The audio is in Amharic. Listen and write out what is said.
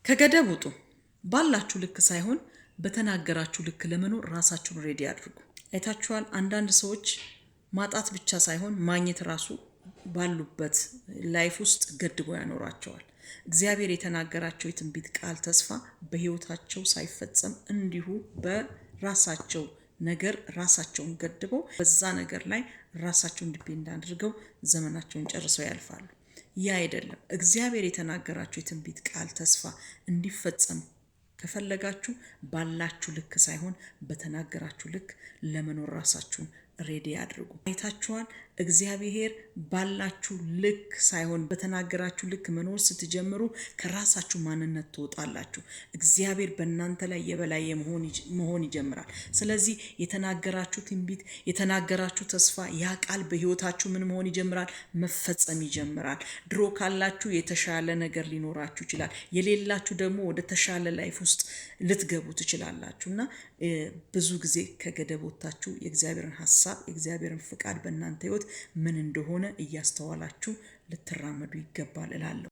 ከገደብ ውጡ። ባላችሁ ልክ ሳይሆን በተናገራችሁ ልክ ለመኖር ራሳችሁን ሬዲ አድርጉ። አይታችኋል። አንዳንድ ሰዎች ማጣት ብቻ ሳይሆን ማግኘት ራሱ ባሉበት ላይፍ ውስጥ ገድቦ ያኖራቸዋል። እግዚአብሔር የተናገራቸው የትንቢት ቃል ተስፋ በህይወታቸው ሳይፈጸም እንዲሁ በራሳቸው ነገር ራሳቸውን ገድበው በዛ ነገር ላይ ራሳቸውን ዲፔንድ አድርገው ዘመናቸውን ጨርሰው ያልፋሉ። ያ አይደለም። እግዚአብሔር የተናገራችሁ የትንቢት ቃል ተስፋ እንዲፈጸም ከፈለጋችሁ ባላችሁ ልክ ሳይሆን በተናገራችሁ ልክ ለመኖር ራሳችሁን ሬዲ አድርጉ። አይታችኋል። እግዚአብሔር ባላችሁ ልክ ሳይሆን በተናገራችሁ ልክ መኖር ስትጀምሩ ከራሳችሁ ማንነት ትወጣላችሁ። እግዚአብሔር በእናንተ ላይ የበላይ መሆን ይጀምራል። ስለዚህ የተናገራችሁ ትንቢት፣ የተናገራችሁ ተስፋ፣ ያ ቃል በህይወታችሁ ምን መሆን ይጀምራል? መፈጸም ይጀምራል። ድሮ ካላችሁ የተሻለ ነገር ሊኖራችሁ ይችላል። የሌላችሁ ደግሞ ወደ ተሻለ ላይፍ ውስጥ ልትገቡ ትችላላችሁ እና ብዙ ጊዜ ከገደቦታችሁ የእግዚአብሔርን ሐሳብ የእግዚአብሔርን ፍቃድ በእናንተ ህይወት ምን እንደሆነ እያስተዋላችሁ ልትራመዱ ይገባል እላለሁ።